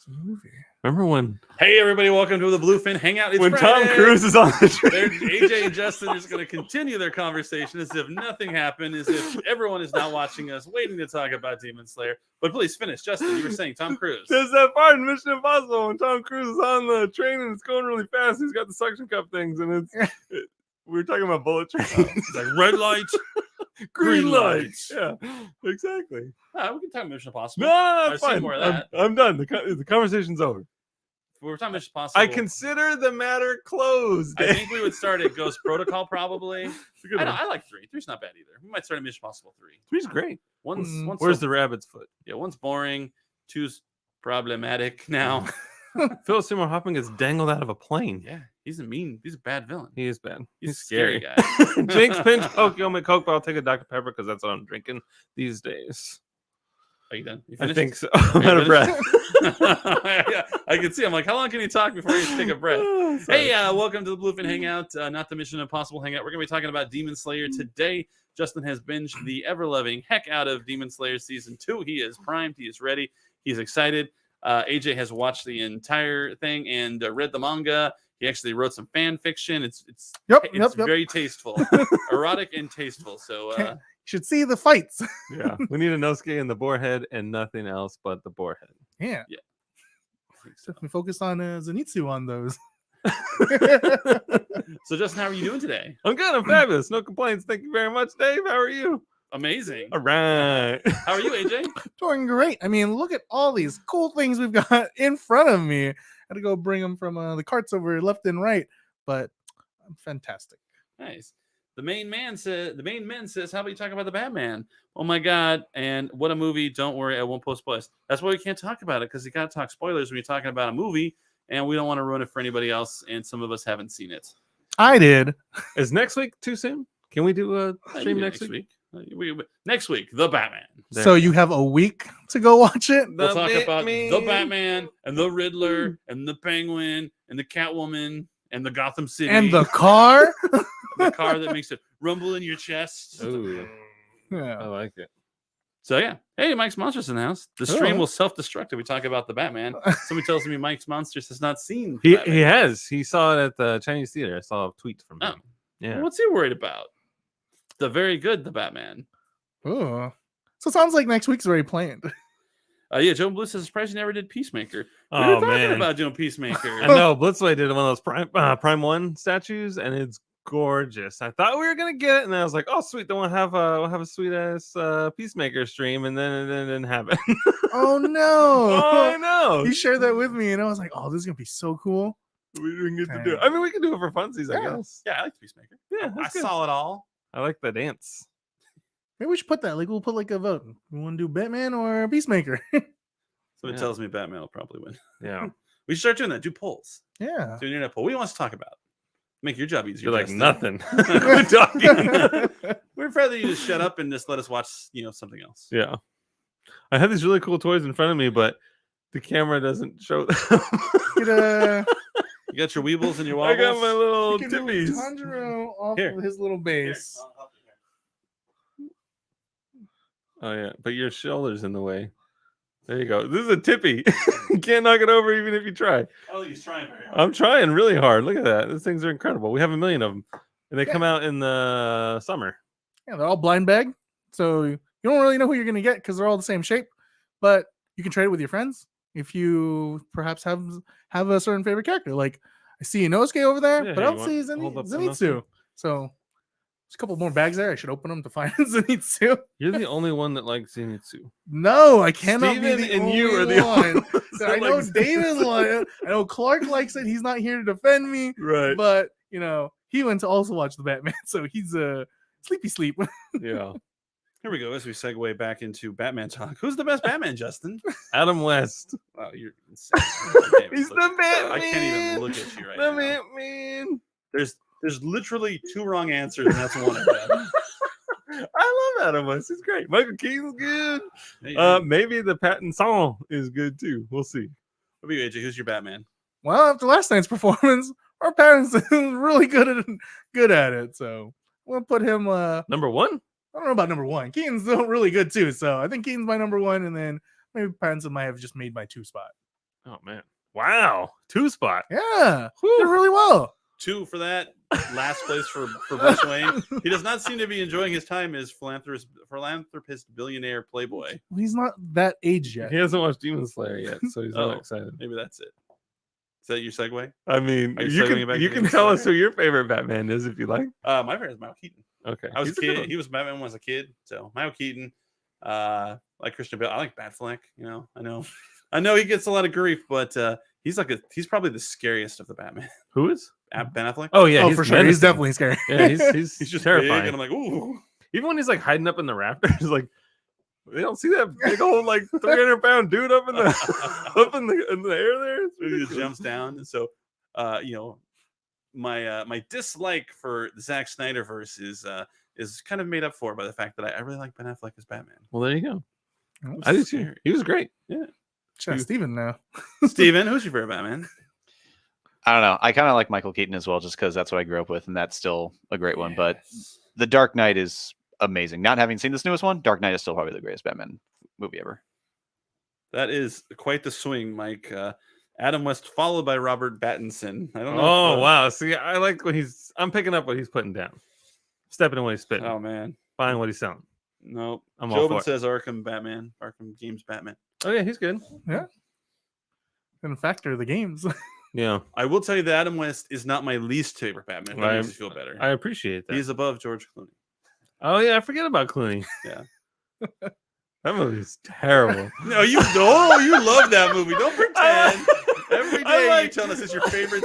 movie. Remember when? Hey, everybody, welcome to the Bluefin Hangout. It's when Friday. Tom Cruise is on the train. AJ and Justin are just going to continue their conversation as if nothing happened, as if everyone is not watching us, waiting to talk about Demon Slayer. But please finish. Justin, you were saying Tom Cruise. There's that part in Mission Impossible when Tom Cruise is on the train and it's going really fast. He's got the suction cup things, and we were talking about bullet trains. It's like red light, green light. Yeah, exactly. We can talk Mission Impossible. No, I've seen fine. more of that. I'm done. The conversation's over. We're talking Mission Impossible. I consider the matter closed. I think we would start at Ghost Protocol probably. I like 3. 3's not bad either. We might start at Mission Impossible 3. 3's great. One's Where's the rabbit's foot? Yeah, one's boring. 2's problematic now. Philip Seymour Hoffman gets dangled out of a plane. Yeah, he's a bad villain. He is bad. He's a scary guy. Jinx pinch Coke, you make Coke, but I'll take a Dr. Pepper because that's what I'm drinking these days. Are you done? You I finished? think so. I'm out of breath. Yeah, I can see. I'm like, how long can you talk before you take a breath? Hey, welcome to the Bluefin Hangout, not the Mission Impossible Hangout. We're going to be talking about Demon Slayer today. Justin has binged the ever-loving heck out of Demon Slayer Season 2. He is primed. He is ready. He's excited. AJ has watched the entire thing and read the manga. He actually wrote some fan fiction. It's very tasteful, erotic and tasteful. So you should see the fights. Yeah, we need a Nosuke and the boar head and nothing else but the boar head. Yeah. So. We focused on Zenitsu on those. So Justin, how are you doing today? I'm good. I'm fabulous. No complaints. Thank you very much, Dave. How are you? Amazing. All right. How are you, AJ? Doing great. I mean, look at all these cool things we've got in front of me. I had to go bring them from the carts over left and right, but I'm fantastic. Nice. The main man says, how about you talk about the Batman? Oh my God. And what a movie. Don't worry, I won't post spoilers. That's why we can't talk about it, because you got to talk spoilers when you're talking about a movie, and we don't want to ruin it for anybody else, and some of us haven't seen it. I did. Is next week too soon? Can we do a stream next week? Next week, The Batman. So you have a week to go watch it? We'll talk about The Batman and the Riddler and the Penguin and the Catwoman and the Gotham City. And the car? The car that makes it rumble in your chest. Ooh. Yeah. I like it. So yeah. Hey, Mike's Monsters in the house. The stream will self-destruct if we talk about the Batman. Somebody tells me Mike's Monsters has not seen He Batman. has. He saw it at the Chinese theater. I saw a tweet from him. Yeah. Well, what's he worried about? The Batman. Oh. So it sounds like next week's already planned. Yeah, Joe Blue says, surprised you never did Peacemaker. We Oh, were talking man. about doing Peacemaker. I know. Blitzway did one of those Prime 1 statues, and it's gorgeous. I thought we were gonna get it, and I was like, "Oh, sweet! Then we'll have a sweet ass Peacemaker stream," and then it didn't happen. Oh no! Oh, I know. You shared that with me, and I was like, "Oh, this is gonna be so cool." We didn't get to do it. I mean, we can do it for funsies, I guess. Yeah, I like Peacemaker. Yeah, I that's good. saw it all. I like the dance. Maybe we should put that. Like, we'll put like a vote. We want to do Batman or Peacemaker? Somebody tells me Batman will probably win. Yeah. We should start doing that. Do polls. Yeah. Do an internet poll. What do you want us to talk about? Make your job easier. You're like Justin. nothing. We're talking. We'd rather you just shut up and just let us watch, something else. Yeah. I have these really cool toys in front of me, but the camera doesn't show them. You got your Weebles and your Wobbles? I got my little can tippies. Tanjiro off Here. of his little base. Here, I'll help you here. Oh yeah, but your shoulder's in the way. There you go. This is a tippy. You can't knock it over even if you try. I don't think he's trying very hard. I'm trying really hard. Look at that. These things are incredible. We have 1 million of them, and they come out in the summer. Yeah, they're all blind bag, so you don't really know who you're gonna get because they're all the same shape. But you can trade it with your friends if you perhaps have a certain favorite character. Like I see Inosuke over there, Yeah, but here, I don't see you want- hold up the Zenitsu. Inosuke? So there's a couple more bags there. I should open them to find Zenitsu. You're the only one that likes Zenitsu. No, I cannot Steven be the and only you are the one. only ones that I know like David likes it. I know Clark likes it. He's not here to defend me. Right. But he went to also watch the Batman, so he's a sleepy sleep. Yeah. Here we go. As we segue back into Batman talk. Who's the best Batman, Justin? Adam West. Wow, you're insane. He's the Batman. I can't even look at you right The now. Batman. There's literally 2 wrong answers, and that's one of them. I love Adam West. He's great. Michael Keaton's good. Hey, Maybe the Pattinson is good too. We'll see. what about you, AJ? Who's your Batman? Well, after last night's performance, our parents was really good at it. So we'll put him. Number 1. I don't know about number 1. Keaton's still really good too. So I think Keaton's my number 1, and then maybe Pattinson might have just made my 2 spot. Oh man! Wow, 2 spot. Yeah, Whew. did really well. 2 for that. Last place for Bruce Wayne. He does not seem to be enjoying his time as philanthropist, billionaire, playboy. He's not that age yet. He hasn't watched Demon Slayer yet, so he's not excited. Maybe that's it. Is that your segue? I mean, Are you segueing you back can, to you can Demon tell us Slayer? who your favorite Batman is if you like. My favorite is Michael Keaton. Okay, I was he's a a good kid. one. He was Batman when I was a kid. So Michael Keaton, like Christian Bale. I like Batfleck. I know he gets a lot of grief, but he's probably the scariest of the Batman. Who is? Ben Affleck. Oh yeah, Oh, he's for sure. He's menacing. definitely scary. Yeah, he's He's just terrifying. big, and I'm like, ooh. Even when he's like hiding up in the rafters, like they don't see that big old like 300-pound dude up in the in the air there. It's He ridiculous. just jumps down, and so my dislike for the Zack Snyderverse is kind of made up for by the fact that I really like Ben Affleck as Batman. Well, there you go. It was I did too. scary. He was great. Check Steven now. Steven, who's your favorite Batman? I don't know. I kind of like Michael Keaton as well, just because that's what I grew up with, and that's still a great one. But The Dark Knight is amazing. Not having seen this newest one, Dark Knight is still probably the greatest Batman movie ever. That is quite the swing, Mike. Adam West followed by Robert Pattinson. I don't know. Oh wow! See, I like what I'm picking up what he's putting down, stepping in what he's spitting, Oh man, buying what he's selling. no. I'm all for Jobin it. says Arkham Games Batman. Oh yeah, he's good. Gonna factor the games. Yeah, I will tell you that Adam West is not my least favorite Batman. That makes me feel better. I appreciate that. He's above George Clooney. Oh yeah, I forget about Clooney. Yeah. That movie's terrible. No, you love that movie. Don't pretend. Every day you're telling us it's your favorite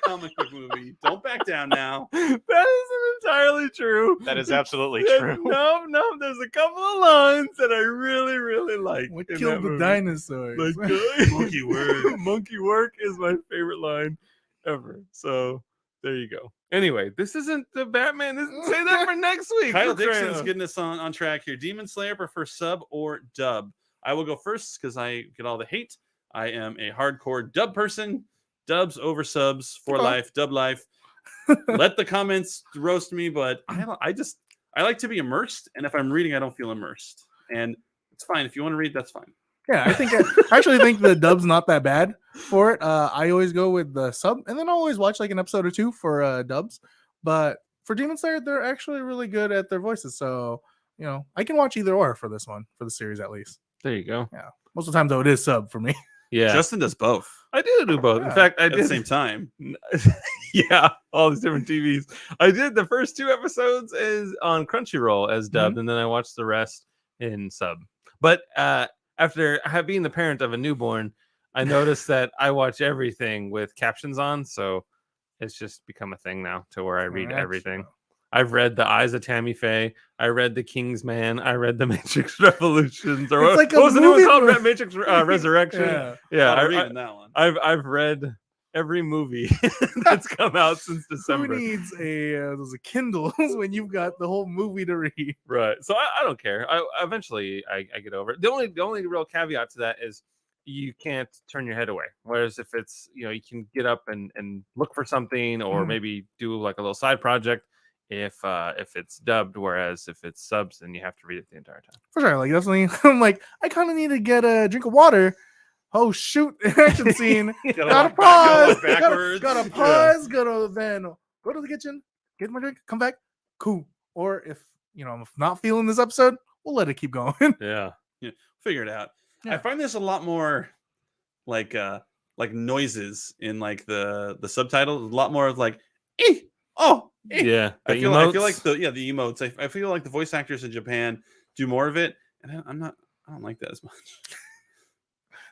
comic book movie. Don't back down now. That isn't entirely true. That is absolutely That- true. No, there's a couple of lines that I really, really like. What in killed that the movie. dinosaurs? Like, Monkey work. Monkey work is my favorite line ever. So there you go. Anyway, this isn't the Batman. Say that for next week. Kyle for crying Dixon's out- getting us on track here. Demon Slayer prefer sub or dub? I will go first because I get all the hate. I am a hardcore dub person. Dubs over subs for Okay. life. Dub life. Let the comments roast me, but I like to be immersed. And if I'm reading, I don't feel immersed. And it's fine. If you want to read, that's fine. Yeah, I actually think the dub's not that bad for it. I always go with the sub, and then I always watch like an episode or two for dubs. But for Demon Slayer, they're actually really good at their voices. So I can watch either or for this one, for the series at least. There you go. Most of the time, though, it is sub for me. Yeah, Justin does both I do both. In Yeah. fact, I at the did. same time. Yeah, all these different TVs. I did the first 2 episodes is on Crunchyroll as dubbed, and then I watched the rest in sub. But after being the parent of a newborn, I noticed that I watch everything with captions on, so it's just become a thing now to where I read Gotcha. everything. I've read The Eyes of Tammy Faye. I read The King's Man. I read The Matrix Revolutions. Or It's like a what was the new one movie called? movie. Matrix Resurrection. Yeah. Yeah, I'm reading that one. I've read every movie that's come out since Who December. needs those Kindles when you've got the whole movie to read? Right. So I don't care. I eventually get over it. The only real caveat to that is you can't turn your head away. Whereas if it's you can get up and look for something or Mhm. maybe do like a little side project if it's dubbed, whereas if it's subs, then you have to read it the entire time. For sure, like definitely. I'm like, I kind of need to get a drink of water. Oh shoot! Action scene. Gotta pause. backwards. Gotta pause. Gotta then go to the kitchen, get my drink, come back. Cool. Or if I'm not feeling this episode, we'll let it keep going. Yeah. Figure it out. Yeah. I find there's a lot more like noises in like the subtitles. A lot more of like, eh, oh, eh. Yeah. I The feel emotes. like the emotes. I feel like the voice actors in Japan do more of it, and I don't like that as much.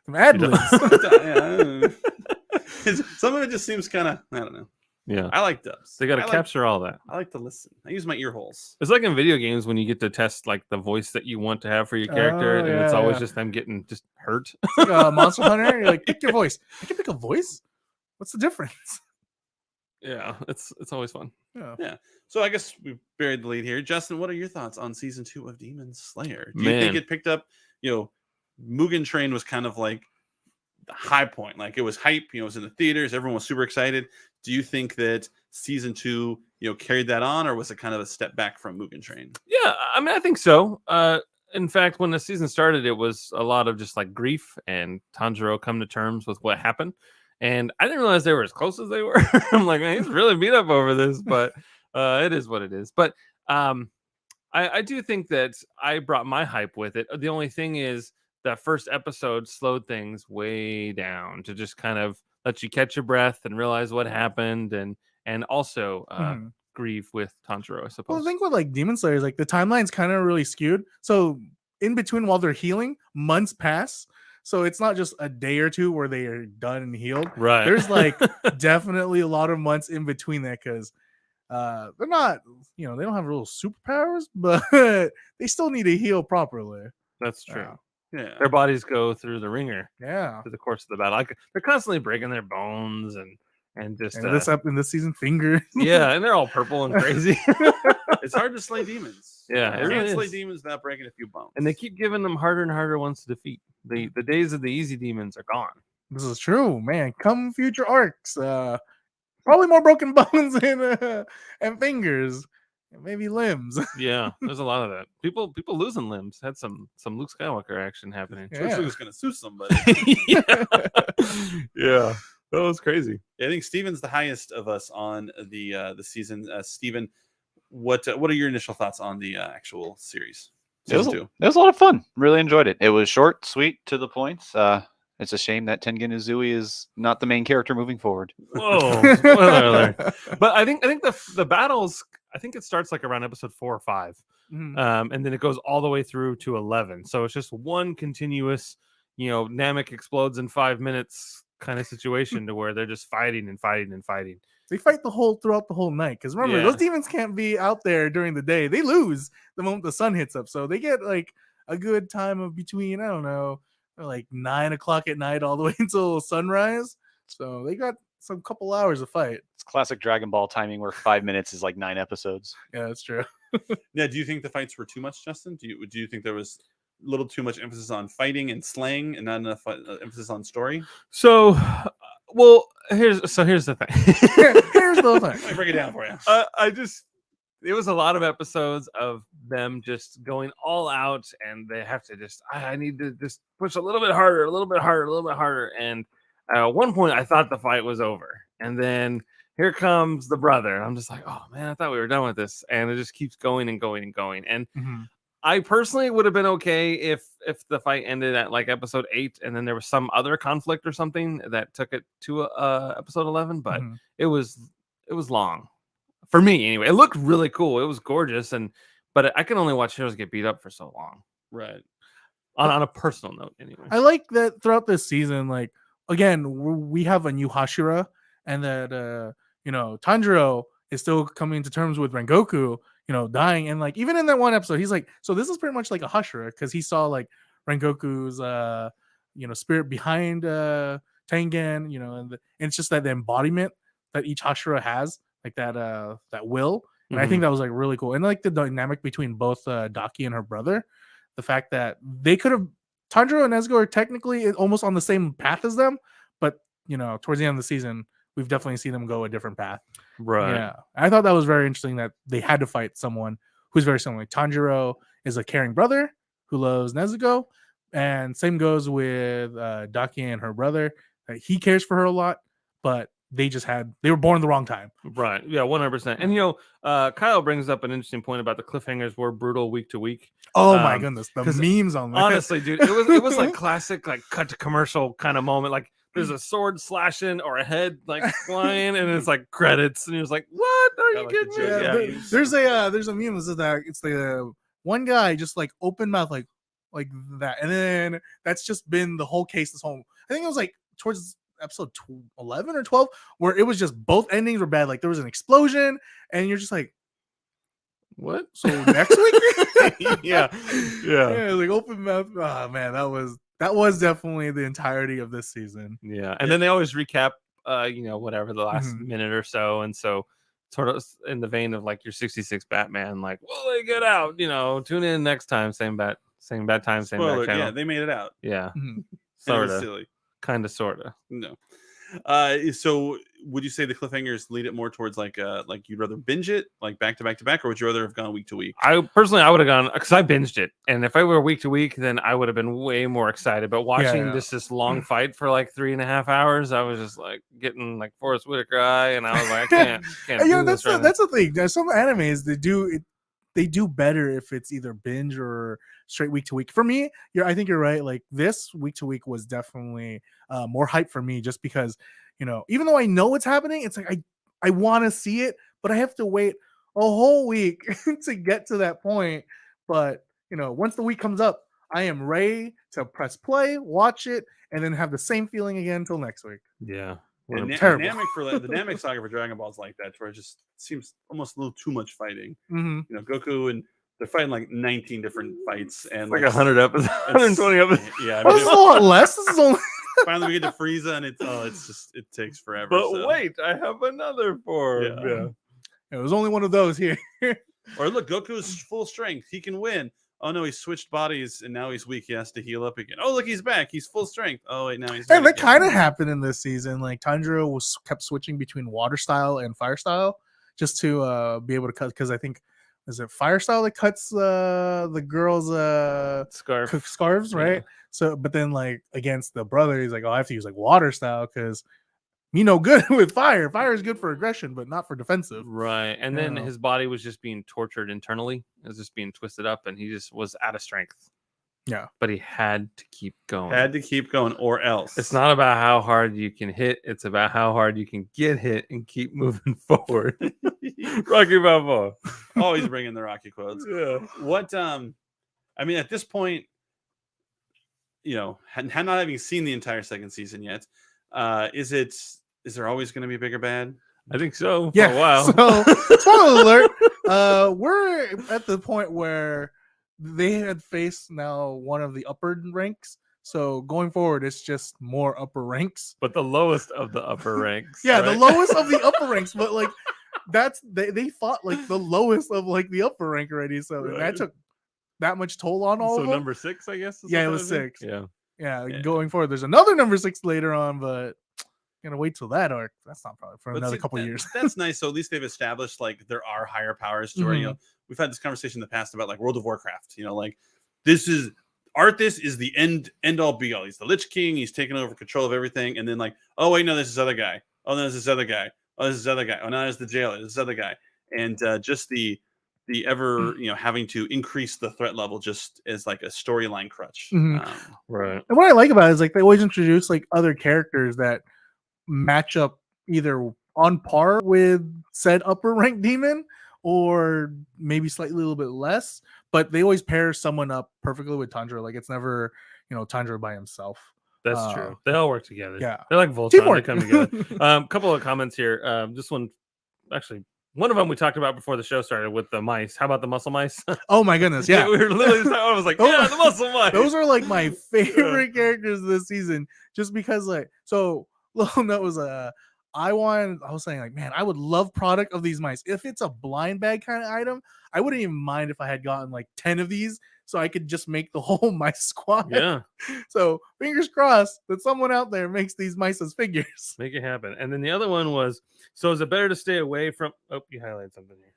Some ad You don't- libs. Yeah, I don't know. Some of it just seems kind of, I don't know. Yeah. I like dubs. They got to I like- capture all that. I like to listen. I use my ear holes. It's like in video games when you get to test like the voice that you want to have for your character, Oh, and it's yeah, always yeah. just them getting just hurt. It's like a Monster Hunter. You're like, pick your voice. I can pick a voice. What's the difference? Yeah, it's always fun. Yeah. So I guess we buried the lead here. Justin, what are your thoughts on season 2 of Demon Slayer? Do you Man. think it picked up? Mugen Train was kind of like the high point. Like it was hype. It was in the theaters. Everyone was super excited. Do you think that season 2, carried that on, or was it kind of a step back from Mugen Train? Yeah, I mean, I think so. in fact, when the season started, it was a lot of just like grief and Tanjiro come to terms with what happened. And I didn't realize they were as close as they were. I'm like, man, he's really beat up over this, but it is what it is. But I do think that I brought my hype with it. The only thing is that first episode slowed things way down to just kind of let you catch your breath and realize what happened, and also Mhm. grieve with Tanjiro, I Well, suppose. I think with like Demon Slayers, like the timeline's kind of really skewed. So in between while they're healing, months pass. So it's not just a day or two where they are done and healed. Right. There's like definitely a lot of months in between that because they're not, they don't have real superpowers, but they still need to heal properly. That's true. Yeah. Their bodies go through the ringer Yeah. through the course of the battle. Like, they're constantly breaking their bones and just And this up in this season, fingers. yeah, and they're all purple and crazy. It's hard to slay demons. Yeah, You it can't really slay is. demons without breaking a few bones. And they keep giving them harder and harder ones to defeat. The days of the easy demons are gone. This is true, man. Come future arcs. Probably more broken bones and fingers. And maybe limbs. Yeah, there's a lot of that. People losing limbs. Had some Luke Skywalker action happening. Yeah. George Lucas gonna sue somebody. yeah. Yeah, that was crazy. I think Steven's the highest of us on the season. Steven, what are your initial thoughts on the actual series? It was, Season 2. it was a lot of fun. Really enjoyed it. It was short, sweet, to the point. It's a shame that Tengen Uzui is not the main character moving forward. Whoa, spoiler alert. But I think the battles. I think it starts like around episode 4 or 5, Mhm. and then it goes all the way through to 11. So it's just one continuous, Namek explodes in 5 minutes kind of situation to where they're just fighting and fighting and fighting. They fight throughout the whole night. Because remember, Yeah. those demons can't be out there during the day. They lose the moment the sun hits up. So they get like a good time of between, I don't know, like 9 o'clock at night all the way until sunrise. So they got some couple hours of fight. It's classic Dragon Ball timing where 5 minutes is like 9 episodes. Yeah, that's true. Yeah. Do you think the fights were too much, Justin? Do you think there was a little too much emphasis on fighting and slaying and not enough emphasis on story? So, well, here's the thing. Here's the thing. Let me break it down for you. It was a lot of episodes of them just going all out, and they have to I need to just push a little bit harder, a little bit harder, a little bit harder. And at one point, I thought the fight was over, and then here comes the brother. And I'm just like, oh man, I thought we were done with this, and it just keeps going and going and going. And Mhm. I personally would have been okay if the fight ended at like episode 8, and then there was some other conflict or something that took it to episode 11. But Mhm. it was long for me anyway. It looked really cool. It was gorgeous, but I can only watch heroes get beat up for so long. Right. On a personal note, anyway. I like that throughout this season, like again, we have a new Hashira, and that Tanjiro is still coming to terms with Rengoku, dying, and like even in that one episode, he's like, so this is pretty much like a Hashira because he saw like Rengoku's spirit behind Tengen, and it's just that the embodiment that each Hashira has, like that will, and I think that was like really cool, and like the dynamic between both Daki and her brother, the fact that they could have Tanjiro and Nezuko are technically almost on the same path as them, but towards the end of the season, we've definitely seen them go a different path. Right. Yeah, I thought that was very interesting that they had to fight someone who's very similar. Tanjiro is a caring brother who loves Nezuko, and same goes with Daki and her brother. He cares for her a lot, but they were born at the wrong time. Right. Yeah, 100%. And Kyle brings up an interesting point about the cliffhangers were brutal week to week. Oh my goodness, the 'cause memes on that. Honestly, dude, it was like classic like cut to commercial kind of moment. Like there's a sword slashing or a head like flying, and it's like credits, and you're just like, what? Are you like kidding the me? joke. Yeah, Yeah. there's a meme that says that it's the one guy just like open mouth like that, and then that's just been the whole case this whole. I think it was like towards episode 11 or 12 where it was just both endings were bad. Like there was an explosion, and you're just like, What? so next week? Yeah. Yeah, like open mouth. Oh man, that was definitely the entirety of this season. Yeah. And then they always recap whatever the last Mhm. minute or so. And so sort of in the vein of like your 66 Batman, like, will they get out? Tune in next time, same bat time, same Spoiler, bat channel. yeah, they made it out. Yeah. Mhm. And it Sort was of. silly. Kind of, sort of. No. So would you say the cliffhangers lead it more towards like you'd rather binge it like back to back to back, or would you rather have gone week to week? I personally, I would have gone because I binged it, and if I were week to week, then I would have been way more excited. But watching yeah. this long fight for like 3.5 hours, I was just like getting like Forrest Whitaker eye, and I was like, I can't Yeah, do that's this right that's the thing. There's some animes that do it. They do better if it's either binge or straight week to week. For me, I think you're right. Like this week to week was definitely more hype for me, just because even though I know what's happening, it's like I want to see it, but I have to wait a whole week to get to that point. But once the week comes up, I am ready to press play, watch it, and then have the same feeling again until next week. Yeah. And terrible. the Namek saga for Dragon Ball is like that, where it just seems almost a little too much fighting. Mhm. Goku and they're fighting like 19 different fights and Like 100 episodes, 120 episodes. Yeah, I Oh, this is a lot less. This is only. finally we get to Frieza, and it's just it takes forever. But so. wait, I have another form. Yeah. It was only one of those here. Or look, Goku's full strength. He can win. Oh no, he switched bodies and now he's weak. He has to heal up again. Oh look, he's back. He's full strength. Oh wait, now he's. And that again. kind of happened in this season. Like Tanjiro kept switching between water style and fire style just to be able to cut. Because I think is it fire style that cuts the girls' scarves, right? Yeah. So, but then like against the brother, he's like, oh, I have to use like water style because me no good with fire. Fire is good for aggression, but not for defensive. Right. And then Yeah. his body was just being tortured internally. It was just being twisted up, and he just was out of strength. Yeah. But he had to keep going. Had to keep going, or else. It's not about how hard you can hit. It's about how hard you can get hit and keep moving forward. Rocky Balboa. Always bringing the Rocky quotes. Yeah. What I mean, at this point, not having seen the entire second season yet, is there always going to be a bigger bad? I think so. Yeah. For a while. So, spoiler alert. We're at the point where they had faced now one of the upper ranks. So going forward, it's just more upper ranks. But the lowest of the upper ranks. Yeah, the right? lowest of the upper ranks. But like they fought like the lowest of like the upper rank already. So Right. that took that much toll on all So of them. number 6, I guess. is Yeah, what it that was would be? 6. Yeah. Yeah, going forward, there's another number 6 later on, but gonna wait till that arc. That's not probably for But another see, couple years. That's nice. So at least they've established like there are higher powers to where Mhm. we've had this conversation in the past about like World of Warcraft. Like this is Arthas is the end all be all. He's the Lich King. He's taken over control of everything. And then like, oh wait, no, there's this other guy. Oh, no, there's this other guy. Oh, there's this other guy. Oh, now there's the jailer. There's this other guy. And just the ever having to increase the threat level just as like a storyline crutch. Mhm. Right. And what I like about it is like they always introduce like other characters that match up either on par with said upper rank demon or maybe slightly a little bit less, but they always pair someone up perfectly with Tanjiro. Like it's never Tanjiro by himself. That's true. They all work together. Yeah. They're like Voltron. Teamwork. They come together. Couple of comments here. This one, actually, one of them we talked about before the show started with the mice. How about the muscle mice? Oh my goodness, yeah. We were literally just, I was like, yeah, the muscle mice. Those are like my favorite characters this season, just because like so. Little note was I was saying like, man, I would love product of these mice. If it's a blind bag kind of item, I wouldn't even mind if I had gotten like 10 of these, so I could just make the whole mice squad. Yeah. So fingers crossed that someone out there makes these mice as figures. Make it happen. And then the other one was, so is it better to stay away from? Oh, you highlighted something here.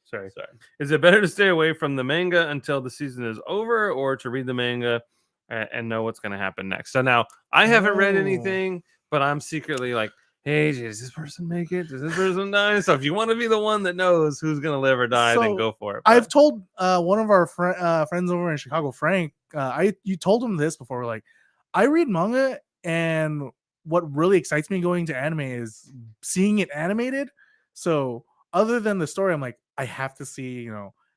Sorry. Is it better to stay away from the manga until the season is over, or to read the manga and know what's going to happen next? So now I haven't read anything, but I'm secretly like, hey, does this person make it? Does this person die? So if you want to be the one that knows who's going to live or die, then go for it. But I've told one of our friends over in Chicago, Frank, you told him this before. Like, I read manga, and what really excites me going to anime is seeing it animated. So other than the story, I'm like, I have to see,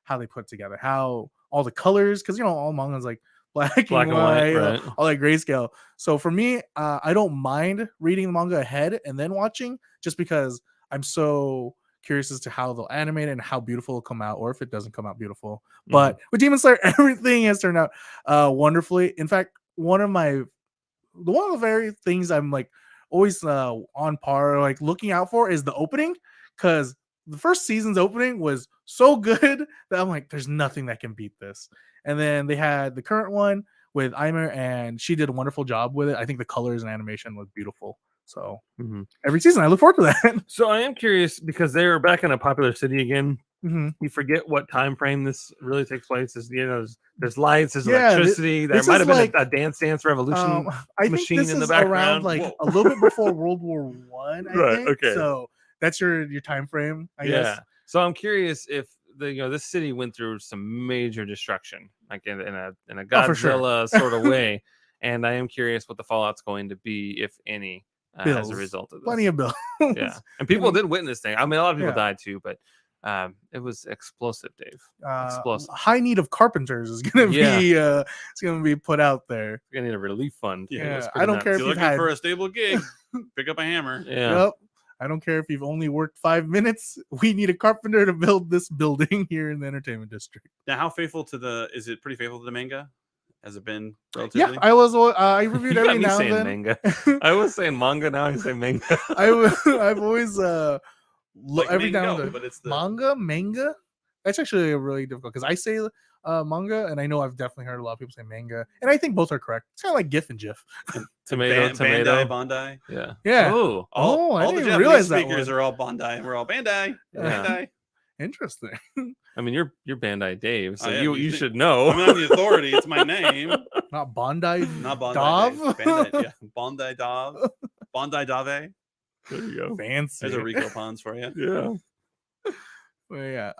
how they put it together, how all the colors, because all manga's like black and white, right? All that grayscale. So for me, I don't mind reading the manga ahead and then watching, just because I'm so curious as to how they'll animate it and how beautiful it'll come out, or if it doesn't come out beautiful. But with Demon Slayer, everything has turned out wonderfully. In fact, one of the very things I'm like always on par, like looking out for, is the opening, because the first season's opening was so good that I'm like, there's nothing that can beat this. And then they had the current one with Aimer, and she did a wonderful job with it. I think the colors and animation was beautiful. So Mhm. every season, I look forward to that. So I am curious because they're back in a popular city again. Mhm. You forget what time frame this really takes place. Is there's lights, there's Yeah, electricity. There this might is have been like, a Dance Revolution I think machine this in the is around background. like Whoa. a little bit before World War One. I Right, think. okay. So that's your time frame, I Yeah. guess. So I'm curious if this city went through some major destruction, like in a Oh, for sure. Godzilla sort of way, and I am curious what the fallout's going to be, if any, as a Bills. result of this. Plenty of bills. Yeah, and people mean- did witness thing. I mean, a lot of people Yeah. died too, but it was explosive, Dave. Explosive. High need of carpenters is gonna be it's gonna be put out there. We're gonna need a relief fund. Yeah, It was I pretty don't nuts. care If if you're you've looking had for a stable gig, pick up a hammer. Yeah. Yep. I don't care if you've only worked 5 minutes. We need a carpenter to build this building here in the entertainment district. Now, how faithful to is it pretty faithful to the manga? Has it been Yeah, relatively? I reviewed You got every me now saying and then. manga. I was saying manga. Now I say manga. I've always Like every now and mango, then. but it's the Manga. That's actually really difficult because I say manga, and I know I've definitely heard a lot of people say manga, and I think both are correct. It's kind of like GIF and GIF. Tomato. Bandai, Bandai. Yeah. Yeah. Oh. Oh, I all the didn't Japanese realize that speakers one. are all Bandai, and we're all Bandai. Yeah. Bandai. Interesting. I mean, you're Bandai Dave, so I am. you You think- should know. I mean, I'm the authority. It's my name, Not Bondi. not Bandai. Dov? Dave. Bandai, yeah, Bandai Dov, Bandai Dave. There you go. Fancy. There's a Rico Pons for you. Yeah. Well, yeah.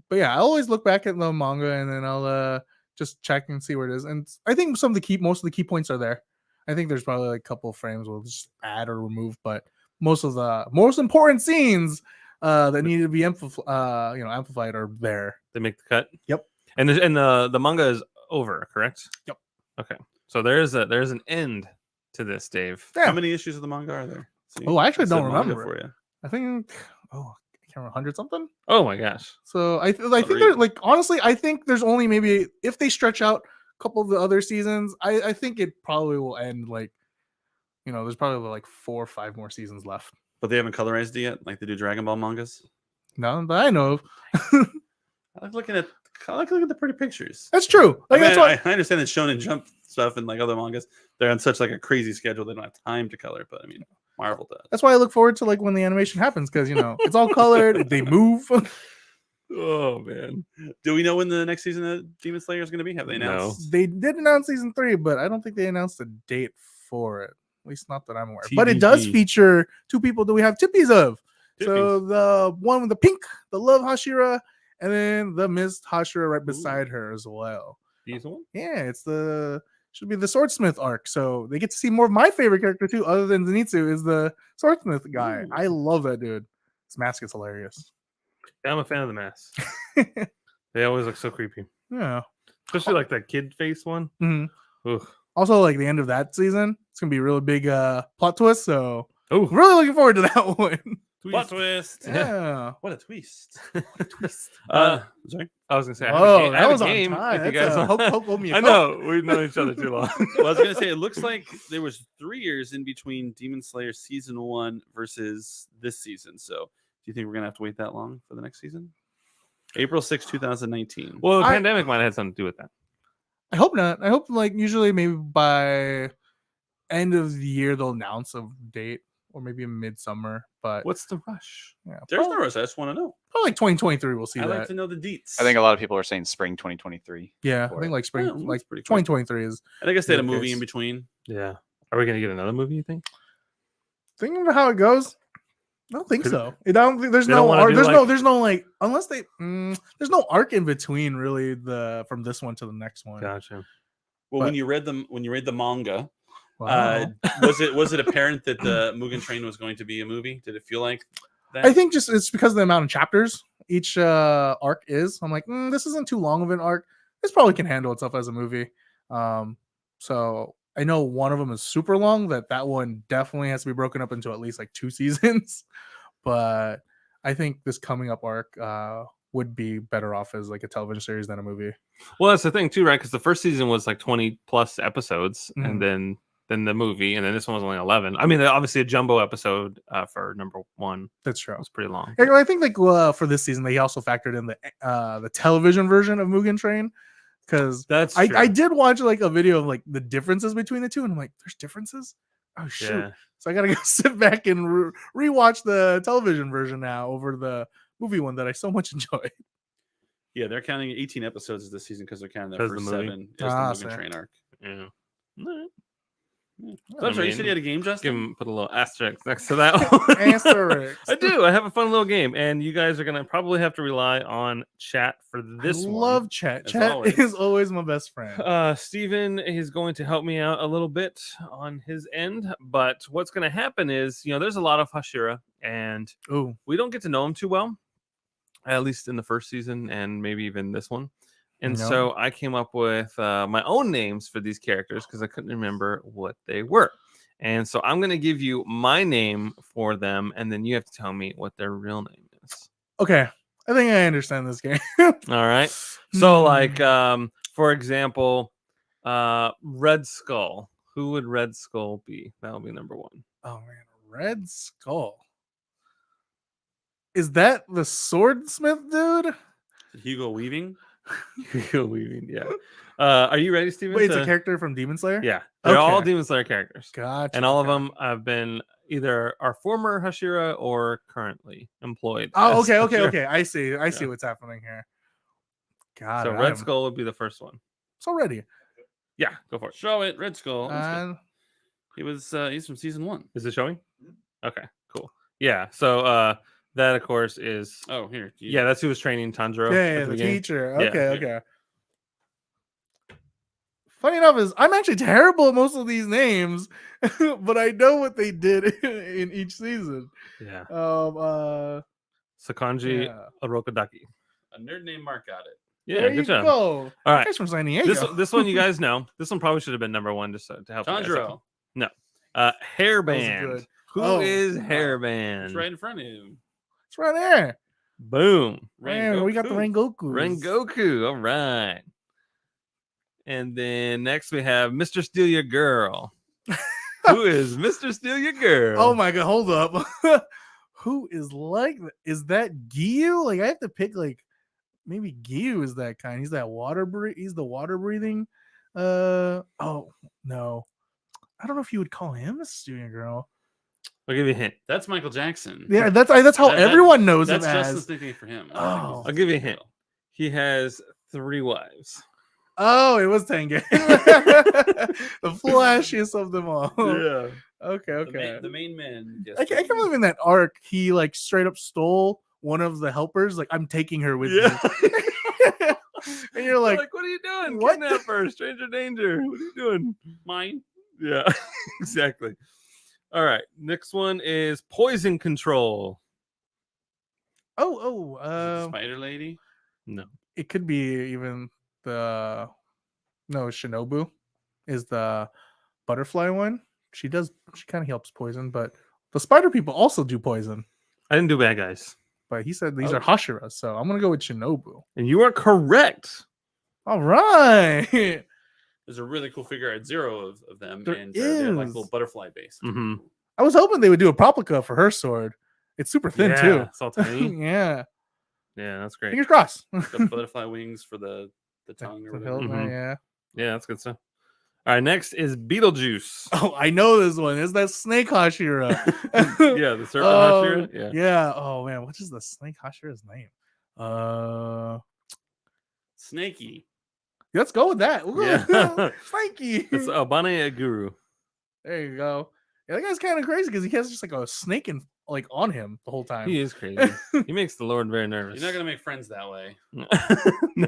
But yeah, I always look back at the manga and then I'll just check and see where it is. And I think most of the key points are there. I think there's probably like a couple of frames we'll just add or remove, but most of the most important scenes that need to be amplified are there. They make the cut. Yep. And the manga is over, correct? Yep. Okay. So there's an end to this, Dave. Yeah. How many issues of the manga are there? See, Oh, I actually that's the don't manga remember. for you. I think I can't remember 100 something. Oh my gosh. So I think Three. there's like honestly, I think there's only maybe if they stretch out a couple of the other seasons, I think it probably will end like there's probably like 4 or 5 more seasons left. But they haven't colorized it yet, like they do Dragon Ball mangas. None that I know of. I like looking at the pretty pictures. That's true. Like, I mean, that's why I understand that Shonen Jump stuff and like other mangas, they're on such like a crazy schedule they don't have time to color. But I mean, Marvel does. that's why I look forward to like when the animation happens because it's all colored. They move. Oh man. Do we know when the next season of Demon Slayer is going to be? Have they announced? They did announce season 3, but I don't think they announced a date for it. At least not that I'm aware. But it does TBD. feature 2 people that we have tippies of. So Tippies. the one with the pink, the Love Hashira, and then the Mist Hashira right beside her as well. These one? Yeah, should be the swordsmith arc. So they get to see more of my favorite character too, other than Zenitsu, is the swordsmith guy. Ooh. I love that dude. His mask is hilarious. Yeah, I'm a fan of the mask. They always look so creepy. Yeah. Especially like that kid face one. Mhm. Ugh. Also, like the end of that season, it's gonna be a really big plot twist. So Oh, really looking forward to that one. Plot twist. Yeah. What a twist. Twist. Sorry. I was gonna say. I have a Oh, game- I that have a was on game, time. if you That's guys want- hope me a I Coke. know we've known each other too long. Well, I was going to say, it looks like there was 3 years in between Demon Slayer season 1 versus this season. So do you think we're going to have to wait that long for the next season? April 6, 2019. Well, the I- pandemic might have had something to do with that. I hope not. I hope like usually maybe by end of the year they'll announce a date or maybe in midsummer. But What's the rush? yeah, There's no probably, rush. I just want to know. probably like 2023 we'll see I that. like to know the deets. I think a lot of people are saying spring 2023. Yeah, for I think it. like spring, Oh, that's like pretty cool. 2023 is. And I guess they had a Yeah, movie case. in between. Yeah. Are we gonna get another movie? You think? Thinking about how it goes. I don't think Could- so. I don't think there's They don't no wanna arc. do, There's like- no like unless they there's no arc in between really from this one to the next one. Gotcha. Well, But- when you read the manga, Wow. was it apparent that the Mugen Train was going to be a movie? Did it feel like that? I think just it's because of the amount of chapters each arc is. I'm like, this isn't too long of an arc. This probably can handle itself as a movie. So I know one of them is super long. That one definitely has to be broken up into at least like 2 seasons. But I think this coming up arc would be better off as like a television series than a movie. Well, that's the thing too, right? Because the first season was like 20 plus episodes, Mhm. and then the movie, and then this one was only 11. I mean, obviously a jumbo episode for number 1 That's true. was pretty long. I think like for this season they also factored in the television version of Mugen Train because That's I true. did watch like a video of like the differences between the two, and I'm like, there's differences. Oh shoot! Yeah. So I gotta go sit back and rewatch the television version now over the movie one that I so much enjoyed. Yeah, they're counting 18 episodes this season because they're counting that As first the movie? 7 as Ah, the Mugen so- Train arc. Yeah. Alright. So I'm sorry, you said mean, you had a game, Justin? Give him put a little asterisk next to that one. Asterisk. I do. I have a fun little game, and you guys are gonna probably have to rely on chat for this I one. love chat. as Chat always. is always my best friend. Steven is going to help me out a little bit on his end, but what's going to happen is, there's a lot of Hashira, and Ooh, we don't get to know him too well, at least in the first season and maybe even this one. And No. so I came up with my own names for these characters because I couldn't remember what they were. And so I'm going to give you my name for them, and then you have to tell me what their real name is. okay. I think I understand this game. All right. So, like, Hmm. for example, Red Skull. Who would Red Skull be? That would be number 1. Oh man, Red Skull. Is that the swordsmith dude? Hugo Weaving? Hugo Weaving, yeah. Are you ready, Steven? Wait, it's a character from Demon Slayer? Yeah, they're all Okay. Demon Slayer characters, Gotcha. and all of okay. them have been either our former Hashira or currently employed. Oh, as okay. Hashira. I see. I see Yeah. what's happening here. God, So Red Skull would be the first one. It's already. Yeah, go for it. Show it, Red Skull. Let's go. He's from season 1. Is it showing? Okay, cool. Yeah, so that of course is Oh, here. yeah, that's who was training Tanjiro. Yeah, at the beginning. teacher. Yeah, Okay, yeah. okay. Funny enough is I'm actually terrible at most of these names, but I know what they did in each season. Yeah. Um, Sakanji yeah. Arokadaki. A nerd named Mark got it. Yeah, there good you job. go. All That right. guy's from San Diego. This one you guys know. This one probably should have been number 1 just to help. you guys Tanjiro. out. Hairband. good. Who is Oh, Hairband? It's right in front of you. It's right there. Boom. Man, we got the Rengoku. Rengoku. All right. And then next we have Mr. Steal Your Girl. Who is Mr. Steal Your Girl? Oh my god, hold up. Who is like that? Is that Gyu? Like I have to pick like maybe Gyu is that kind. He's that he's the water breathing. Oh no. I don't know if you would call him a student girl. I'll give you a hint. That's Michael Jackson. Yeah, that's how That- everyone knows him That's as. Justin's nickname for him. Oh. I'll give you a hint. He has 3 wives. Oh, it was Tengen. The flashiest of them all. Yeah. Okay, The, okay. the main man. I can't believe in that arc he like straight up stole one of the helpers. Like, I'm taking her with Yeah. me. And you're like, what are you doing? what? Kidnapper, stranger danger. What are you doing? Mine. Yeah, exactly. All right. Next one is poison control. Spider Lady. No. it could be even the Shinobu is the butterfly one. She kind of helps poison, but the spider people also do poison. I didn't do bad guys. But he said these Oh. are Hashira, so I'm gonna go with Shinobu. And you are correct. All right. There's a really cool figure art, 0 of them, There and they have like is. little butterfly base. Mm-hmm. I was hoping they would do a replica for her sword. It's super thin too. It's all tiny. Yeah. Yeah, that's great. Fingers crossed. The butterfly wings for the tongue or The whatever. hilt, Mhm. yeah. Yeah, that's good stuff. All right, next is Beetlejuice. Oh, I know this one. It's that snake Hashira. Yeah, the serpent Oh, Hashira. Yeah. Yeah. Oh man, what is the snake Hashira's name? Snaky. Let's go with that. We'll go with Yeah. Snakey. It's Abane Aguru. There you go. Yeah, that guy's kind of crazy because he has just like a snake on him the whole time. He is crazy. He makes the Lord very nervous. You're not gonna make friends that way. No,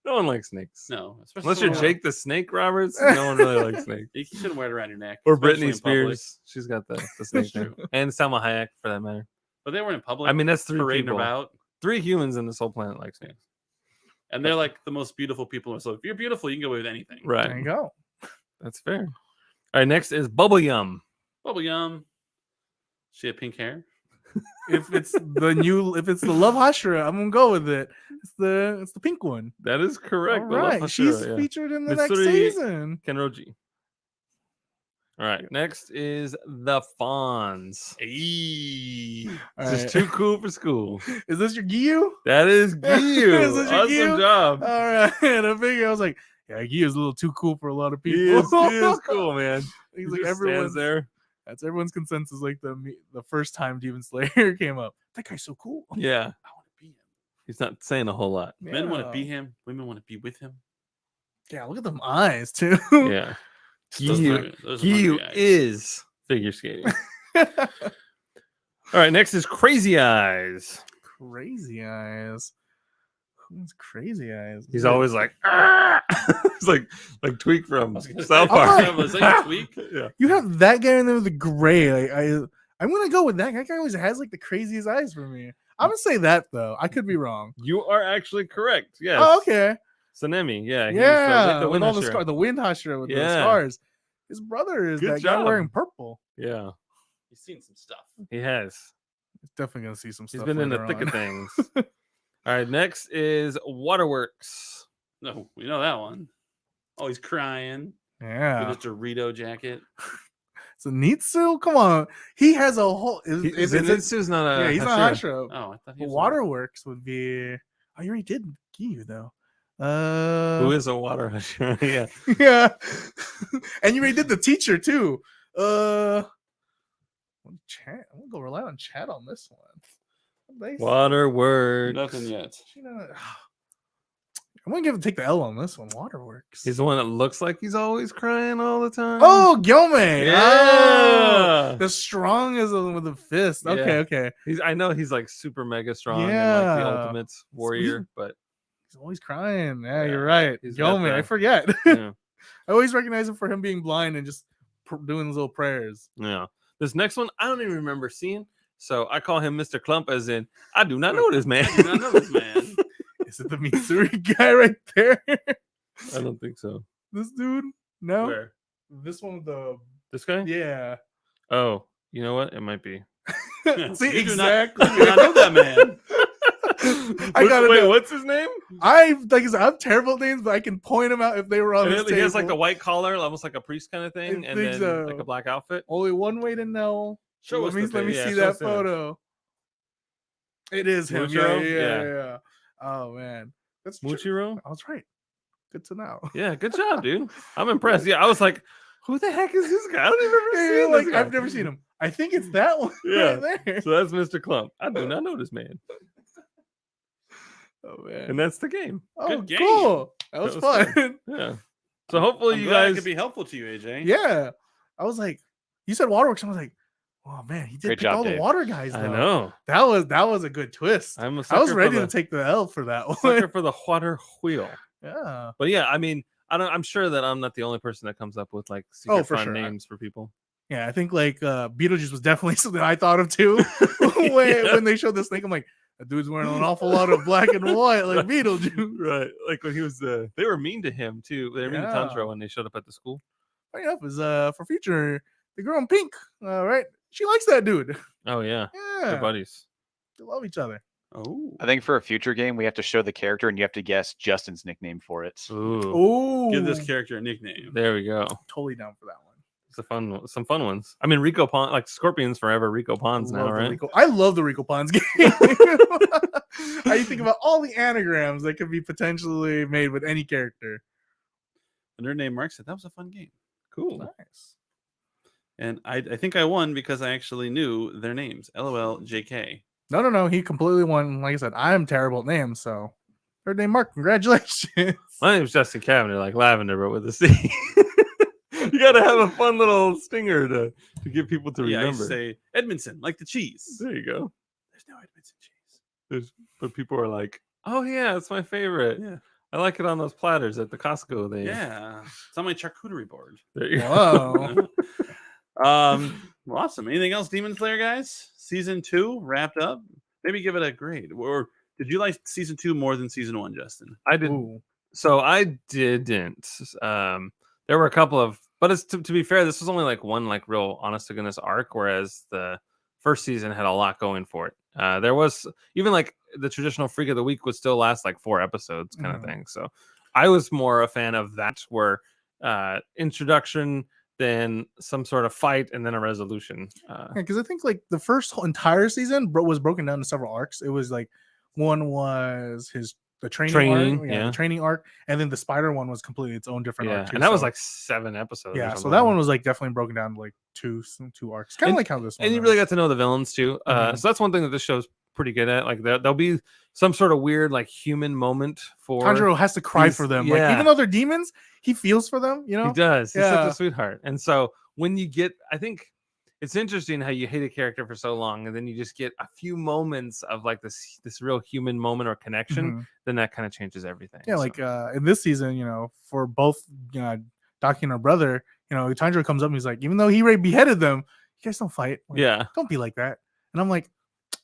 no one likes snakes. No, especially Unless you're when- Jake the Snake Roberts, no one really likes snakes. You shouldn't wear it around your neck. Or especially Britney in public. Spears. She's got the snake thing. And Salma Hayek, for that matter. But they were in public. I mean, that's 3 parading people. about, 3 humans in this whole planet like snakes. and they're like the most beautiful people. So if you're beautiful, you can go away with anything. Right. There you go. That's fair. All right, next is Bubble Yum. Bubble Yum. She had pink hair. If it's the Love Hashira, I'm gonna go with it. It's the pink one. That is correct. All the Love right, Hashira, she's yeah. featured in the next Mitsuri- season. Kenroji. All right, next is the Fawns. All This is right. too cool for school. Is this your Gyu? That is Gyu. Is this your Awesome Gyu? job. All right. I figured I was like, Yeah, he is a little too cool for a lot of people. He is cool, man. He's He like just stands everyone's there. That's everyone's consensus. Like the first time Demon Slayer came up, that guy's so cool. Yeah, I want to be him. he's not saying a whole lot. Men want to be Yeah. him. Women want to be with him. Yeah, look at them eyes too. Yeah, Those Giyu, hungry- those Giyu hungry eyes. is figure skating. All right, next is Crazy Eyes. Crazy Eyes. Who's Crazy Eyes? He's Is it- always like, "Ah!" It's like Tweak I from was gonna say, South Park. was that a tweak? Yeah, you have that guy in there with the gray. Like I'm gonna go with that. That guy always has like the craziest eyes for me. I'm gonna say that though. I could be wrong. you are actually correct. Yes. Oh, okay. Sanemi. Yeah. he's Yeah, the with all the Windhasher. scars, the wind Hashira with the Yeah. scars. His brother is Good that guy job. wearing purple. Yeah, He's seen some stuff. he has. He's definitely gonna see some He's stuff. been in the later thick on. of things. All right, next is Waterworks. No, we know that one. Oh, he's crying Yeah. with his Dorito jacket. So Nitsu, come on. He has a whole. Zenitsu's not a. Yeah, he's not Hashira. Oh, I thought he But was Waterworks would be. Oh, you already did Giyu though. Who is a water Hashira? Yeah. Yeah. And you already did the teacher too. Chat. I'm gonna go rely on chat on this one. They- Waterworks. nothing yet. You know, I'm gonna take the L on this one. Waterworks. He's the one that looks like he's always crying all the time. Oh, Gyome. yeah. Oh, the strong is with the fist. Okay, Yeah. okay. I know he's like super mega strong and like the Yeah. ultimate warrior, but He's always crying. Yeah, Yeah, you're right. he's got Gyome. I the- forget. yeah. I always recognize him for him being blind and just doing his little prayers. Yeah. This next one, I don't even remember seeing. So I call him Mr. Clump, as in, I do not know this man. I do not know this man. Is it the Mitsuri guy right there? I don't think so. This dude? No. Where? This one with the This guy? yeah. Oh, you know what? It might be. See, You do not- exactly. you do not know that man. I gotta Wait, know. what's his name? I'm terrible at names, but I can point them out if they were on And this he has like the table. white collar, almost like a priest kind of thing, and think then like so. a black outfit. Only one way to know. Show let us me the let me face. Yeah, see show that us the image. photo. It is him. Yeah, Muchiro? yeah, Yeah. yeah. Oh man, that's true. Muchiro? I was right. Good to know. Yeah, good job, dude. I'm impressed. Yeah, I was like, who the heck is this guy? I don't even remember Yeah, seeing like this guy. I've never seen him. I think it's that one Yeah. right there. So that's Mr. Clump. I do not know this man. Oh man. And that's the game. Oh, Good game. cool. That was, That was fun. Yeah. So hopefully I'm you glad I guys could be helpful to you, AJ. Yeah. I was like, you said Waterworks. I was like, oh man, he did Great pick job, all the Dave. water guys. Though. I know. That was a good twist. I'm a I sucker was ready for to take the L for that one. sucker for the water wheel. Yeah. But yeah, I mean, I'm sure that I'm not the only person that comes up with like secret for fun sure. names for people. Yeah, I think like Beetlejuice was definitely something I thought of too. when they showed the snake, I'm like, that dude's wearing an awful lot of black and white, like Beetlejuice. Right. Like when he was they were mean to him too. They were mean to Yeah. Tanjiro when they showed up at the school. Funny enough, is for future the girl in pink, right? She likes that dude. Oh yeah. Yeah, They're buddies. they love each other. Oh, I think for a future game, we have to show the character and you have to guess Justin's nickname for it. Ooh. Oh, give this character a nickname. There we go. totally down for that one. It's some fun ones. I mean, Rico Pond, like Scorpions Forever, Rico Ponds now, Love the right? Rico- I love the Rico Ponds game. How you think about all the anagrams that could be potentially made with any character? And her name Mark said that was a fun game. Cool. Nice. And I think I won because I actually knew their names. LOL JK. No. He completely won. Like I said, I'm terrible at names, so third name Mark. Congratulations. My name's Justin Cavender, like lavender, but with a C. You gotta have a fun little stinger to get people to Yeah, I remember. say Edmondson, like the cheese. There you go. There's no Edmondson cheese. But people are like, oh yeah, it's my favorite. Yeah. I like it on those platters at the Costco. Yeah. It's on my charcuterie board. There you go. Whoa. Well, awesome. Anything else, Demon Slayer guys? Season 2 wrapped up. Maybe give it a grade. Or did you like season 2 more than season 1, Justin? I did. Ooh. So I didn't. There were a couple of, but it's to be fair, this was only like one like real honest to goodness arc, whereas the first season had a lot going for it. There was even like the traditional Freak of the Week would still last like 4 episodes kind of thing. So I was more a fan of that, where introduction, then some sort of fight, and then a resolution. Because I think like the first whole entire season was broken down to several arcs. It was like one was his the training Training, arc, yeah. the training arc, and then the spider one was completely its own different Yeah, arc too. and that was so- like 7 episodes. or yeah, so something that like one was like definitely broken down to like two arcs, kind of And- like how this one. and you is. really got to know the villains too. Mhm. So that's one thing that this show's pretty good at. Like there'll be some sort of weird like human moment for Tanjiro has to cry these- for them, like yeah. even though they're demons, he feels for them. You know, He does. He's such Yeah. a sweetheart. And so when you get, I think it's interesting how you hate a character for so long, and then you just get a few moments of like this real human moment or connection. Mhm. Then that kind of changes everything. Yeah, So, like in this season, for both Daki and her brother, Tanjiro comes up and he's like, even though he already beheaded them, you guys don't fight. Like, yeah, don't be like that. And I'm like,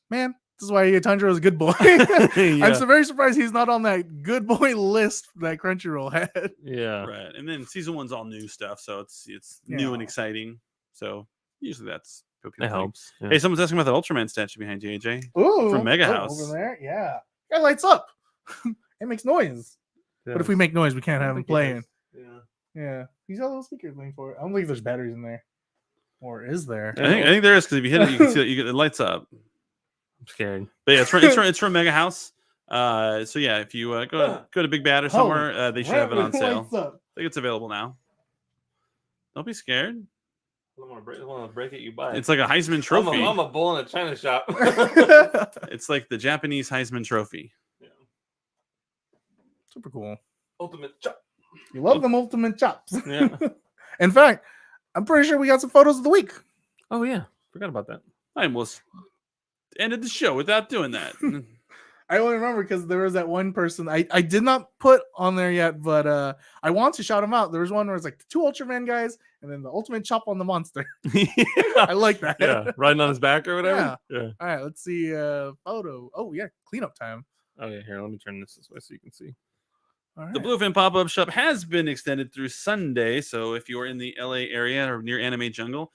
man, this is why Tanjiro is a good boy. yeah, I'm so very surprised he's not on that good boy list that Crunchyroll had. yeah. Right. And then season 1's all new stuff, so it's new and Yeah. exciting. So usually that's what people That think. helps. Yeah. Hey, someone's asking about the Ultraman statue behind you, AJ. Ooh, From Mega House. over there, yeah, it lights up. It makes noise. But if we make noise, we can't have him playing. Yeah, he's got a little speaker thing for it. I don't think there's batteries in there, or is there? I think there is, because if you hit it, you can see it. It lights up. I'm scared. But yeah, it's from Mega House. So yeah, if you go to Big Bad or somewhere, they should have it on sale. I think it's available now. Don't be scared. I want to break it. You buy it. It's like a Heisman Trophy. I'm a bull in a china shop. It's like the Japanese Heisman Trophy. Super cool. Ultimate chop. You love them ultimate chops. Yeah. In fact, I'm pretty sure we got some photos of the week. Oh yeah, forgot about that. I almost ended the show without doing that. I only remember because there was that one person I did not put on there yet, but I want to shout him out. There was one where it's like the 2 Ultraman guys and then the ultimate chop on the monster. I like that. Yeah, riding on his back or whatever. Yeah. All right, let's see photo. Oh yeah, cleanup time. Okay, here, let me turn this way so you can see. All right. The Bluefin pop-up shop has been extended through Sunday, so if you're in the LA area or near Anime Jungle,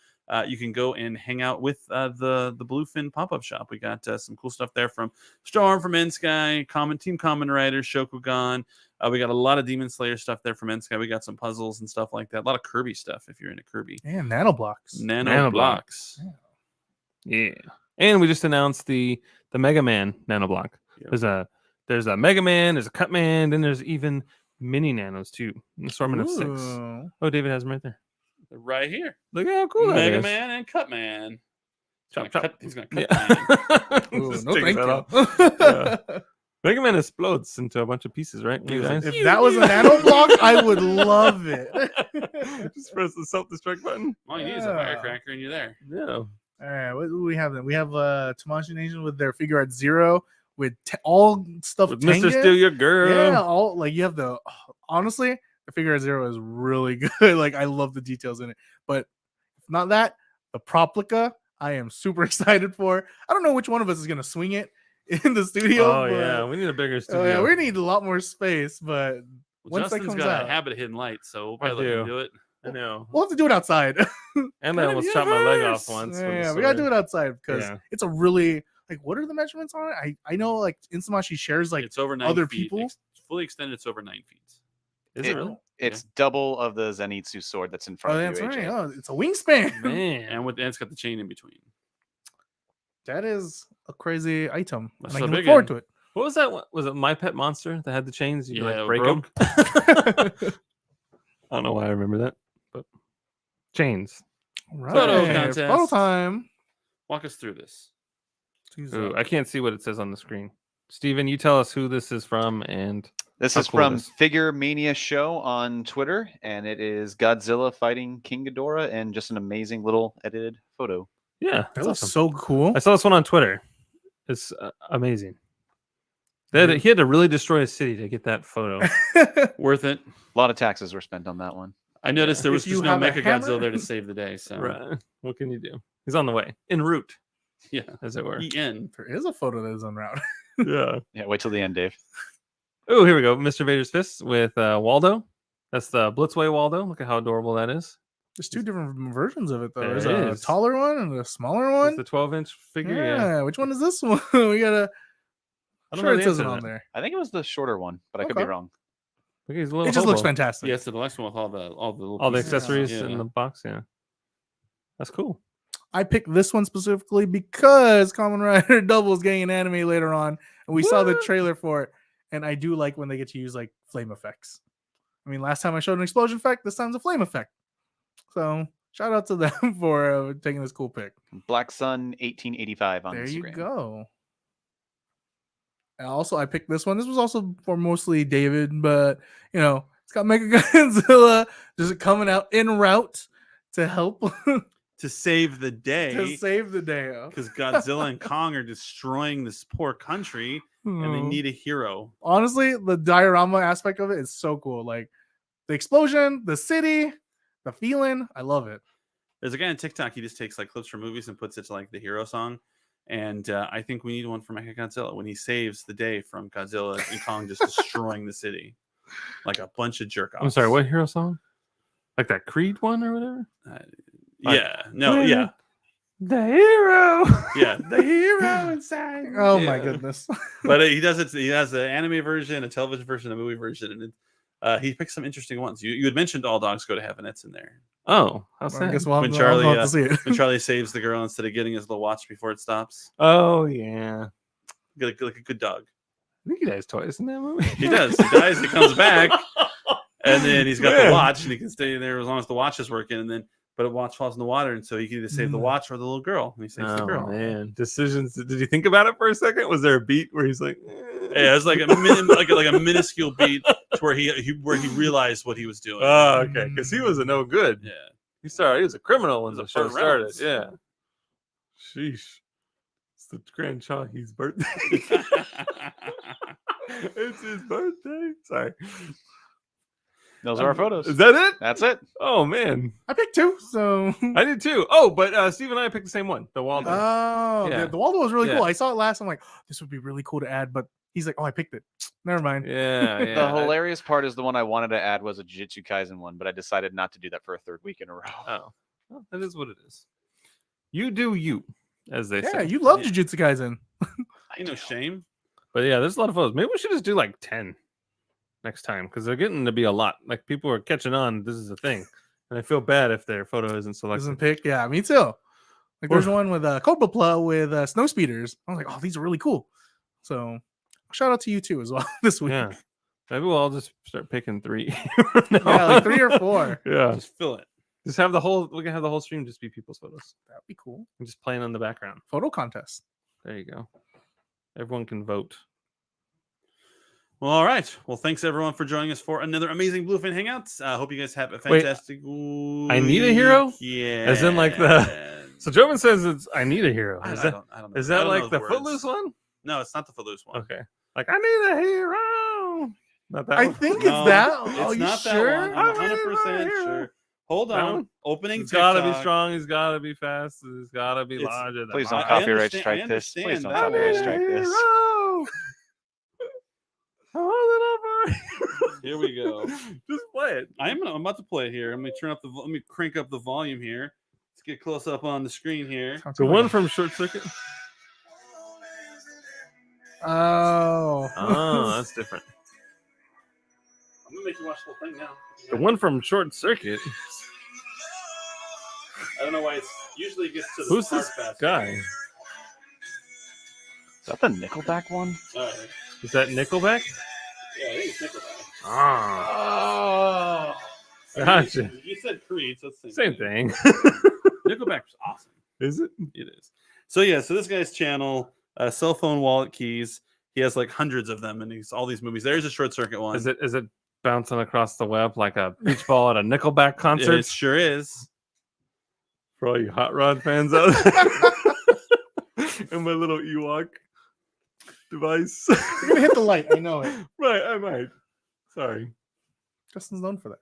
you can go and hang out with the Bluefin pop-up shop. We got some cool stuff there from Storm, from N-Sky, Team Kamen Rider, Shokugan. We got a lot of Demon Slayer stuff there from N-Sky. We got some puzzles and stuff like that. A lot of Kirby stuff if you're into Kirby. And nanoblocks. Nanoblocks. Yeah. And we just announced the Mega Man nanoblock. Yep. There's a Mega Man, there's a Cut Man, then there's even mini nanos too. An assortment of 6. Ooh. Oh, David has them right there. Right here. Look how cool that Mega is. Man and Cut Man. Chop, chop. He's going to cut Yeah. Ooh, Just no take thank that you. off. Mega Man explodes into a bunch of pieces, right? He was like, If that was a nanoblock, I would love it. Just press the self-destruct button. All you need is a Yeah. firecracker and you're there. Yeah. All right, what do we have then? We have Tamashii Nation with their figure art 0 with all stuff. With Mr. Steal Your Girl. Yeah, all like you have honestly, the figure art 0 is really good. Like I love the details in it. But if not that, the Proplica, I am super excited for. I don't know which one of us is gonna swing it in the studio. Oh but, yeah, we need a bigger oh, studio. yeah, we need a lot more space, but Well, once that Justin's comes got out, a habit of hidden lights, so we'll I probably let him do. do it. I know. we'll have to do it outside. And I almost chopped my leg off once. Yeah, we gotta do it outside because Yeah. it's a really like. What are the measurements on it? I know like Insamashi shares like It's over 9 other feet. people? Fully extended, it's over 9 feet. Is it really? It's double of the Zenitsu sword that's in front Oh, of that's you, right. AJ. Oh, it's a wingspan. Man. And it's got the chain in between. That is a crazy item. That's And I so can big look forward in. to it. What was that one? Was it My Pet Monster that had the chains? You could, Yeah, like break broke. them. I don't know why I remember that, but chains. Right. Photo contest. Photo time. Walk us through this. Ooh, I can't see what it says on the screen. Steven, you tell us who this is from and This How is cool it from is. Figure Mania Show on Twitter, and it is Godzilla fighting King Ghidorah, and just an amazing little edited photo. yeah, That that's looks awesome. so cool. I saw this one on Twitter. It's amazing. He had to really destroy a city to get that photo. Worth it. A lot of taxes were spent on that one. I noticed there If was you just no have a Mecha hammer- Godzilla there to save the day. So Right. What can you do? He's on the way. En route, yeah, as it were. EN. There is a photo that is en route. Yeah. Yeah, wait till the end, Dave. Oh, here we go. Mr. Vader's Fist with Waldo. That's the Blitzway Waldo. Look at how adorable that is. There's 2 different versions of it though. There There's a is. taller one and a smaller It's one. the 12-inch figure. Yeah. Yeah, which one is this one? We gotta. I don't Sure, know it the says it answer to on that. there. I think it was the shorter one, but I could be Okay. wrong. Look, he's a little It just looks hobo. fantastic. Yes, the deluxe one with all the little All the pieces. accessories Yeah. in the box. Yeah. That's cool. I picked this one specifically because Kamen Rider Double is getting an anime later on, and we saw the What? trailer for it. and I do like when they get to use like flame effects. I mean, last time I showed an explosion effect, this time's a flame effect. So shout out to them for taking this cool pick. Black Sun 1885 on There Instagram. you go. And also, I picked this one. This was also for mostly David, but you know, it's got Mega Godzilla just coming out en route to help To save the day. to save the day. Because Godzilla and Kong are destroying this poor country and they need a hero. Honestly, the diorama aspect of it is so cool. Like the explosion, the city, the feeling. I love it. There's a guy on TikTok, he just takes like clips from movies and puts it to like the hero song. And I think we need one for Mechagodzilla when he saves the day from Godzilla and Kong just destroying the city. Like a bunch of jerk offs. I'm sorry, what hero song? Like that Creed one or whatever? Yeah. No, yeah. The hero. Yeah. The hero inside. Oh my Yeah. goodness. But he does it. He has an anime version, a television version, a movie version, and he picks some interesting ones. You had mentioned All Dogs Go to Heaven. That's in there. Oh, how's I that? guess we'll When have, Charlie, I'll have to see it. When Charlie saves the girl instead of getting his little watch before it stops. Oh yeah. Like a good dog. I think he has toys in that movie. He does. He dies. He comes back, and then he's got Man. the watch, and he can stay there as long as the watch is working. And then, but a watch falls in the water, and so he can either save the watch or the little girl. And he saves the Oh girl. man, decisions. Did you think about it for a second? Was there a beat where he's like, Yeah, it was like a minuscule beat to where he realized what he was doing. Oh, okay, because he was a no good. Yeah. He was a criminal when He the was a show Burt started. Reynolds. Yeah. Sheesh. It's the Grand Chahi's birthday. It's his birthday. Sorry. Those are our photos. Is that it? That's it. Oh man, I picked two, so I did too. Oh, but Steve and I picked the same one, the Waldo. oh, Yeah. the Waldo was really Yeah. cool. I saw it last. I'm like, this would be really cool to add, but he's like, oh, I picked it. Never mind. yeah, yeah. The hilarious part is the one I wanted to add was a Jujutsu Kaisen one, but I decided not to do that for a third week in a row. Oh, well, that is what it is. You do you, as they Yeah, say. you love Yeah. Jujutsu Kaisen. Ain't no shame. But yeah, there's a lot of photos. Maybe we should just do like 10 next time because they're getting to be a lot. Like people are catching on. This is a thing, and I feel bad if their photo isn't selected. Doesn't pick. Yeah, me too. Like there's one with Cobra Pla with snow speeders. I was like, oh, these are really cool. So shout out to you too as well this week. Yeah, maybe we'll all just start picking 3. Yeah, like 3 or 4. Yeah, Just fill it. just have the whole. We can have the whole stream just be people's photos That'd be cool. and just playing on the background. Photo contest. There you go. Everyone can vote. Well, all right. Well, thanks everyone for joining us for another amazing Bluefin Hangouts. I hope you guys have a Wait, fantastic week. I need a hero? Yeah. As in, like, So Jovan says it's I need a hero. I Is don't that know. I don't know. is I that don't know like the words. Footloose one? No, it's not the Footloose one. Okay. Like I need a hero. Not that I one? think No, it's that. It's Oh, you not sure? that one. I'm I need my 100% hero. sure. Hold That on. one? Opening He's got to be TikTok. strong. He's got to be fast. He's got to be It's- larger. Than Please don't mine. copyright understand- strike I this. Please understand don't that. copyright strike this. Hero. I'm holding up. Here we go. Just play it. I'm about to play it here. Let me crank up the volume here. Let's get close up on the screen here. The one from Short Circuit. Oh. Oh, that's different. I'm gonna make you watch the whole thing now. The one from Short Circuit. I don't know why it's usually gets to the Who's part this faster. guy? Is that the Nickelback one? All right. Is that Nickelback? Yeah, I think it's Nickelback. Ah, Oh, gotcha. You said Creed, so it's the Same thing. Nickelback's awesome. Is it? It is. So yeah, so this guy's channel, cell phone wallet keys. He has like hundreds of them, and he's all these movies. There's a Short Circuit one. Is it bouncing across the web like a beach ball at a Nickelback It concert? sure is. For all you hot rod fans out there. And my little Ewok device. You're gonna hit the light. I know it. Right, I might. Sorry. Justin's known for that.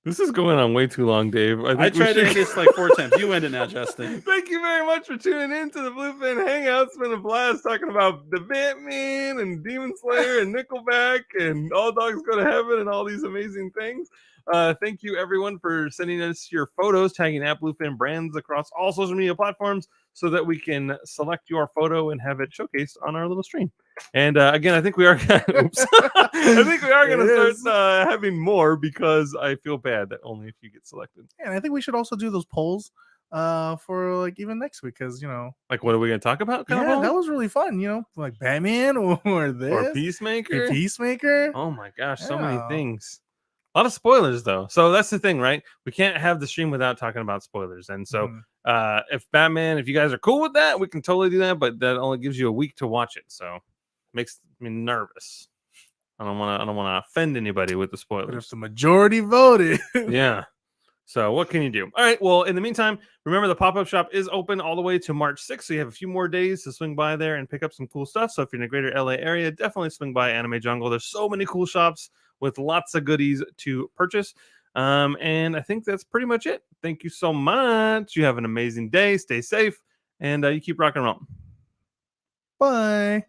This is going on way too long, Dave. I think we tried to should- end this like 4 times. You end it now, Justin. Thank you very much for tuning in to the Bluefin Hangout. It's been a blast talking about the Batman and Demon Slayer and Nickelback and All Dogs Go to Heaven and all these amazing things. Thank you, everyone, for sending us your photos, tagging at Bluefin Brands across all social media platforms so that we can select your photo and have it showcased on our little stream. And again, I think we are. Oops. I think we are going It to is. start having more because I feel bad that only if you get selected. And I think we should also do those polls. for like even next week, because Like, what are we gonna talk about? Kind yeah, of that was really fun. Like Batman or this or Peacemaker. Peacemaker. Oh my gosh, so many Yeah. things. A lot of spoilers though. So that's the thing, right? We can't have the stream without talking about spoilers. And so Mhm. if you guys are cool with that, we can totally do that, but that only gives you a week to watch it. So makes me nervous. I don't want to offend anybody with the But if spoilers. the majority voted, Yeah. So what can you do? All right. Well, in the meantime, remember the pop-up shop is open all the way to March 6th. So you have a few more days to swing by there and pick up some cool stuff. So if you're in the greater LA area, definitely swing by Anime Jungle. There's so many cool shops with lots of goodies to purchase. And I think that's pretty much it. Thank you so much. You have an amazing day. Stay safe and you keep rocking and rolling. bye.